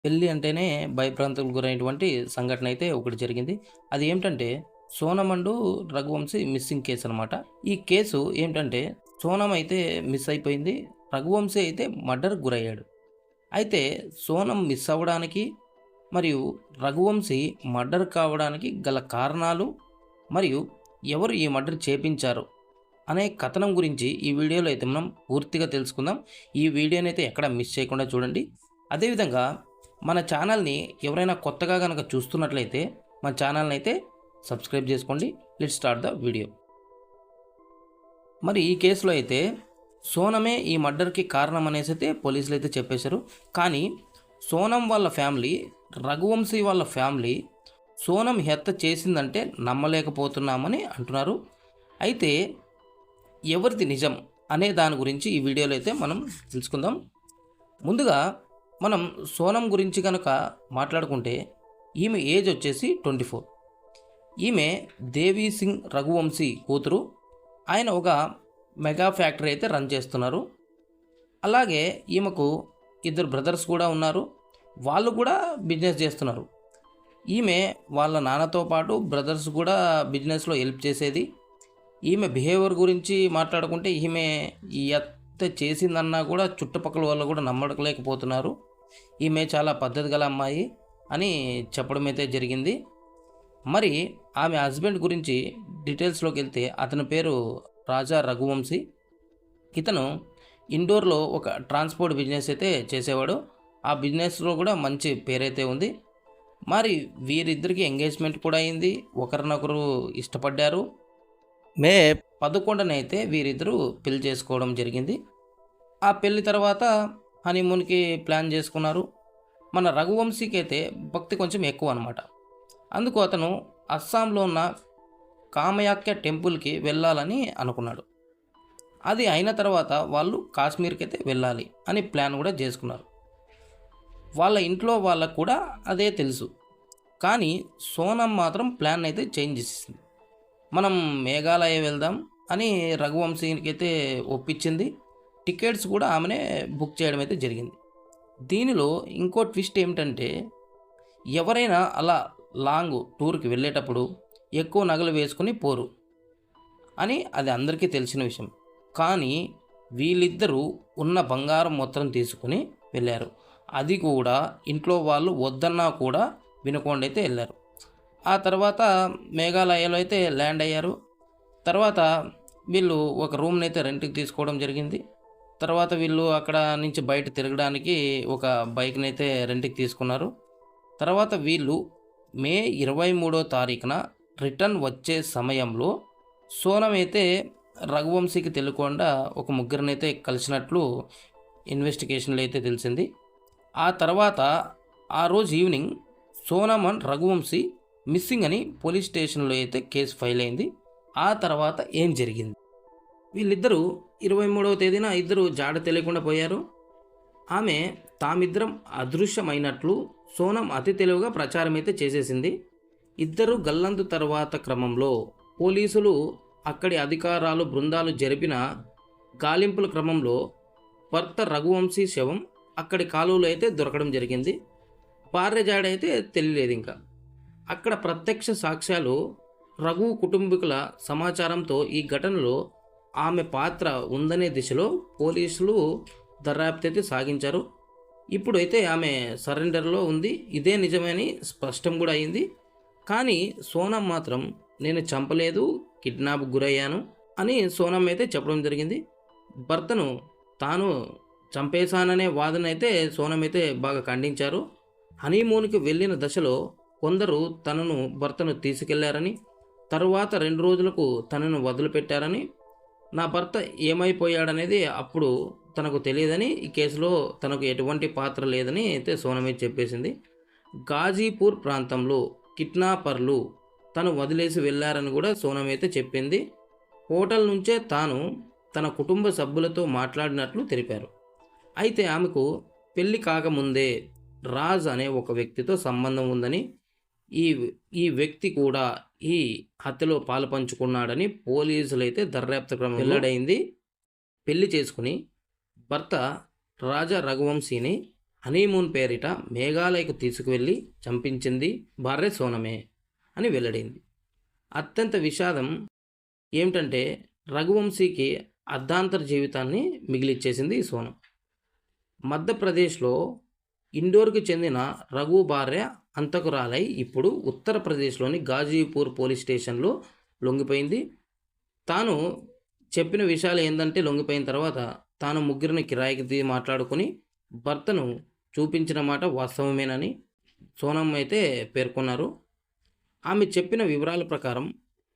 పెళ్లి అంటేనే భయభ్రాంతులకు గురైనటువంటి సంఘటన అయితే ఒకటి జరిగింది. అది ఏమిటంటే సోనమండు రఘువంశీ మిస్సింగ్ కేస్ అనమాట. ఈ కేసు ఏమిటంటే సోనం అయితే మిస్ అయిపోయింది. రఘువంశీ అయితే మర్డర్‌కి గురయ్యాడు. అయితే సోనం మిస్ అవ్వడానికి మరియు రఘువంశీ మర్డర్ కావడానికి గల కారణాలు మరియు ఎవరు ఈ మర్డర్ చేపించారు అనే కథనం గురించి ఈ వీడియోలో అయితే మనం పూర్తిగా తెలుసుకుందాం. ఈ వీడియోనైతే ఎక్కడ మిస్ చేయకుండా చూడండి. అదేవిధంగా మన ఛానల్‌ని ఎవరైనా కొత్తగా గనక చూస్తున్నట్లయితే మన ఛానల్‌ని అయితే సబ్స్క్రైబ్ చేసుకోండి. Let's start the video. మరి ఈ కేసులో అయితే సోనమే ఈ మర్డర్‌కి కారణం అనేసి అయితే పోలీసులు అయితే చెప్పేశారు. కానీ సోనం వాళ్ళ ఫ్యామిలీ, రఘువంశీ వాళ్ళ ఫ్యామిలీ సోనం హత్య చేసిందంటే నమ్మలేకపోతున్నామని అంటున్నారు. అయితే ఎవరిది నిజం అనే దాని గురించి ఈ వీడియోలో అయితే మనం తెలుసుకుందాం. ముందుగా మనం సోనం గురించి కనుక మాట్లాడుకుంటే ఈమె ఏజ్ వచ్చేసి 24. ఈమె దేవీ సింగ్ రఘువంశీ కూతురు. ఆయన ఒక మెగా ఫ్యాక్టరీ అయితే రన్ చేస్తున్నారు. అలాగే ఈమెకు ఇద్దరు బ్రదర్స్ కూడా ఉన్నారు. వాళ్ళు కూడా బిజినెస్ చేస్తున్నారు. ఈమె వాళ్ళ నాన్నతో పాటు బ్రదర్స్ కూడా బిజినెస్లో హెల్ప్ చేసేది. ఈమె బిహేవియర్ గురించి మాట్లాడుకుంటే ఈమె ఈ హత్య చేసిందన్నా కూడా చుట్టుపక్కల వాళ్ళు కూడా నమ్మలేకపోతున్నారు. ఈమె చాలా పద్ధతి గల అమ్మాయి అని చెప్పడం అయితే జరిగింది. మరి ఆమె హస్బెండ్ గురించి డీటెయిల్స్లోకి వెళ్తే అతని పేరు రాజా రఘువంశీ. ఇతను ఇండోర్లో ఒక ట్రాన్స్పోర్ట్ బిజినెస్ అయితే చేసేవాడు. ఆ బిజినెస్లో కూడా మంచి పేరైతే ఉంది. మరి వీరిద్దరికి ఎంగేజ్మెంట్ కూడా అయింది. ఒకరినొకరు ఇష్టపడ్డారు. మే 11న అయితే వీరిద్దరూ పెళ్లి చేసుకోవడం జరిగింది. ఆ పెళ్లి తర్వాత హనీమూన్‌కి ప్లాన్ చేసుకున్నారు. మన రఘువంశీకి అయితే భక్తి కొంచెం ఎక్కువ అనమాట. అందుకు అతను అస్సాంలో ఉన్న కామయాఖ్య టెంపుల్‌కి వెళ్ళాలని అనుకున్నాడు. అది అయిన తర్వాత వాళ్ళు కాశ్మీర్‌కి అయితే వెళ్ళాలి అని ప్లాన్ కూడా చేసుకున్నారు. వాళ్ళ ఇంట్లో వాళ్ళకు కూడా అదే తెలుసు. కానీ సోనం మాత్రం ప్లాన్ అయితే చేంజ్ చేసేసింది. మనం మేఘాలయ వెళ్దాం అని రఘువంశీకి అయితే ఒప్పించింది. టికెట్స్ కూడా ఆమెనే బుక్ చేయడం అయితే జరిగింది. దీనిలో ఇంకో ట్విస్ట్ ఏమిటంటే ఎవరైనా అలా లాంగ్ టూర్కి వెళ్ళేటప్పుడు ఎక్కువ నగలు వేసుకుని పోరు అని అది అందరికీ తెలిసిన విషయం. కానీ వీళ్ళిద్దరూ ఉన్న బంగారం మొత్తం తీసుకుని వెళ్ళారు. అది కూడా ఇంట్లో వాళ్ళు వద్దన్నా కూడా వినకుండా అయితే వెళ్ళారు. ఆ తర్వాత మేఘాలయలో అయితే ల్యాండ్ అయ్యారు. తర్వాత వీళ్ళు ఒక రూమ్‌ని అయితే రెంట్‌కి తీసుకోవడం జరిగింది. తర్వాత వీళ్ళు అక్కడ నుంచి బయట తిరగడానికి ఒక బైక్‌ని అయితే రెంట్‌కి తీసుకున్నారు. తర్వాత వీళ్ళు మే 23వ తారీఖున రిటర్న్ వచ్చే సమయంలో సోనం అయితే రఘువంశీకి తెలియకుండా ఒక ముగ్గురినైతే కలిసినట్లు ఇన్వెస్టిగేషన్‌లో అయితే తెలిసింది. ఆ తర్వాత ఆ రోజు evening Sonam and Raghuvanshi missing అని పోలీస్ స్టేషన్లో అయితే కేసు ఫైల్ అయింది. ఆ తర్వాత ఏం జరిగింది? వీళ్ళిద్దరూ 23వ తేదీన ఇద్దరు జాడ తెలియకుండా పోయారు. ఆమె తామిద్దరం అదృశ్యమైనట్లు సోనం అతి తెలివిగా ప్రచారం అయితే చేసేసింది. ఇద్దరు గల్లంతు తర్వాత క్రమంలో పోలీసులు అక్కడి అధికారాలు బృందాలు జరిపిన గాలింపుల క్రమంలో భర్త రఘువంశీ శవం అక్కడి కాలువలో అయితే దొరకడం జరిగింది. భార్య జాడ అయితే తెలియలేదు ఇంకా. అక్కడ ప్రత్యక్ష సాక్ష్యాలు రఘు కుటుంబీకుల సమాచారంతో ఈ ఘటనలో ఆమె పాత్ర ఉందనే దిశలో పోలీసులు దర్యాప్తు అయితే సాగించారు. ఇప్పుడైతే ఆమె సరెండర్లో ఉంది. ఇదే నిజమని స్పష్టం కూడా అయింది. కానీ సోనం మాత్రం నేను చంపలేదు, కిడ్నాప్ గురయ్యాను అని సోనం అయితే చెప్పడం జరిగింది. భర్తను తాను చంపేశాననే వాదన అయితే సోనం అయితే బాగా ఖండించారు. హనీమూన్కి వెళ్ళిన దశలో కొందరు తనను భర్తను తీసుకెళ్లారని, తరువాత 2 రోజులకు తనను వదిలిపెట్టారని, నా భర్త ఏమైపోయాడనేది అప్పుడు తనకు తెలియదని, ఈ కేసులో తనకు ఎటువంటి పాత్ర లేదని అయితే సోనమే చెప్పేసింది. గాజీపూర్ ప్రాంతంలో కిడ్నాపర్లు తను వదిలేసి వెళ్ళారని కూడా సోనం అయితే చెప్పింది. హోటల్ నుంచే తాను తన కుటుంబ సభ్యులతో మాట్లాడినట్లు తెలిపారు. అయితే ఆమెకు పెళ్లి కాకముందే రాజ్ అనే ఒక వ్యక్తితో సంబంధం ఉందని, ఈ ఈ వ్యక్తి కూడా ఈ హత్యలో పాలుపంచుకున్నాడని పోలీసులైతే దర్యాప్తు క్రమం వెల్లడైంది. పెళ్లి చేసుకుని భర్త రాజా రఘువంశీని హనీమూన్ పేరిట మేఘాలయకు తీసుకువెళ్ళి చంపించింది భార్య సోనమే అని వెల్లడైంది. అత్యంత విషాదం ఏమిటంటే రఘువంశీకి అర్ధాంతర జీవితాన్ని మిగిలిచ్చేసింది ఈ సోనం. మధ్యప్రదేశ్లో ఇండోర్కి చెందిన రఘు భార్య హంతకురాలై ఇప్పుడు ఉత్తరప్రదేశ్లోని గాజీపూర్ పోలీస్ స్టేషన్లో లొంగిపోయింది. తాను చెప్పిన విషయాలు ఏంటంటే లొంగిపోయిన తర్వాత తాను ముగ్గురిని కిరాయికి మాట్లాడుకుని భర్తను చూపించిన మాట వాస్తవమేనని సోనం అయితే పేర్కొన్నారు. ఆమె చెప్పిన వివరాల ప్రకారం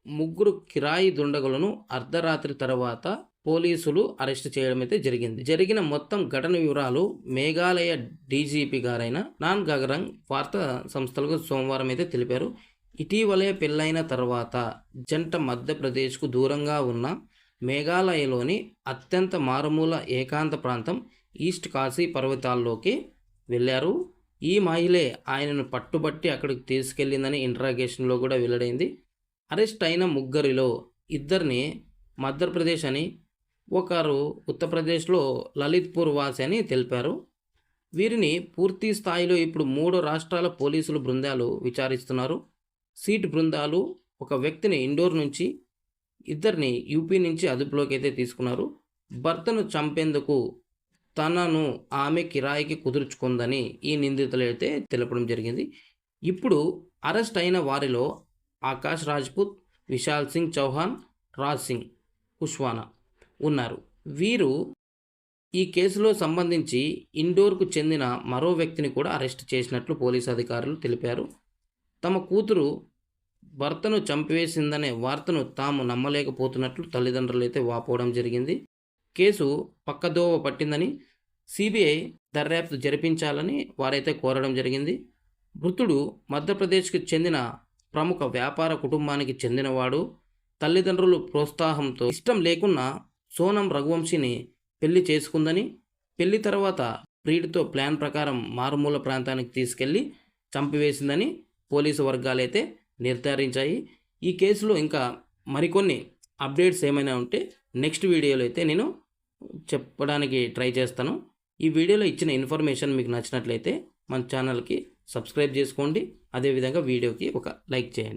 ముగ్గురు కిరాయి దుండగులను అర్ధరాత్రి తర్వాత పోలీసులు అరెస్ట్ చేయడం అయితే జరిగింది. జరిగిన మొత్తం ఘటన వివరాలు మేఘాలయ డీజీపీ గారైన నాన్ గగరంగ్ వార్తా సంస్థలకు సోమవారం అయితే తెలిపారు. ఇటీవలే పెళ్ళైన తర్వాత జంట మధ్యప్రదేశ్కు దూరంగా ఉన్న మేఘాలయలోని అత్యంత మారుమూల ఏకాంత ప్రాంతం ఈస్ట్ కాశీ పర్వతాల్లోకి వెళ్ళారు. ఈ మహిళే ఆయనను పట్టుబట్టి అక్కడికి తీసుకెళ్లిందని ఇంట్రాగేషన్లో కూడా వెల్లడైంది. అరెస్ట్ అయిన ముగ్గురిలో ఇద్దరిని మధ్యప్రదేశ్ అని, ఒకరు ఉత్తరప్రదేశ్లో లలిత్పూర్ వాసి అని తెలిపారు. వీరిని పూర్తి స్థాయిలో ఇప్పుడు 3 రాష్ట్రాల పోలీసులు బృందాలు విచారిస్తున్నారు. సీట్ బృందాలు ఒక వ్యక్తిని ఇండోర్ నుంచి, ఇద్దరిని యూపీ నుంచి అదుపులోకి అయితే తీసుకున్నారు. భర్తను చంపేందుకు తనను ఆమె కిరాయికి కుదుర్చుకుందని ఈ నిందితులు అయితే తెలపడం జరిగింది. ఇప్పుడు అరెస్ట్ అయిన వారిలో ఆకాష్ రాజ్పుత్, విశాల్ సింగ్ చౌహాన్, రాజ్ సింగ్ కుష్వానా ఉన్నారు. వీరు ఈ కేసులో సంబంధించి ఇండోర్కు చెందిన మరో వ్యక్తిని కూడా అరెస్ట్ చేసినట్లు పోలీసు అధికారులు తెలిపారు. తమ కూతురు భర్తను చంపివేసిందనే వార్తను తాము నమ్మలేకపోతున్నట్లు తల్లిదండ్రులు అయితే వాపోవడం జరిగింది. కేసు పక్కదోవ పట్టిందని సిబిఐ దర్యాప్తు జరిపించాలని వారైతే కోరడం జరిగింది. మృతుడు మధ్యప్రదేశ్కి చెందిన ప్రముఖ వ్యాపార కుటుంబానికి చెందినవాడు. తల్లిదండ్రులు ప్రోత్సాహంతో ఇష్టం లేకున్నా సోనం రఘువంశీని పెళ్లి చేసుకుందని, పెళ్లి తర్వాత ప్రియుడితో ప్లాన్ ప్రకారం మారుమూల ప్రాంతానికి తీసుకెళ్లి చంపివేసిందని పోలీసు వర్గాలైతే నిర్ధారించాయి. ఈ కేసులో ఇంకా మరికొన్ని అప్డేట్స్ ఏమైనా ఉంటే నెక్స్ట్ వీడియోలో అయితే నేను చెప్పడానికి ట్రై చేస్తాను. ఈ వీడియోలో ఇచ్చిన ఇన్ఫర్మేషన్ మీకు నచ్చినట్లయితే మన ఛానల్కి సబ్స్క్రైబ్ చేసుకోండి. అదేవిధంగా వీడియోకి ఒక లైక్ చేయండి.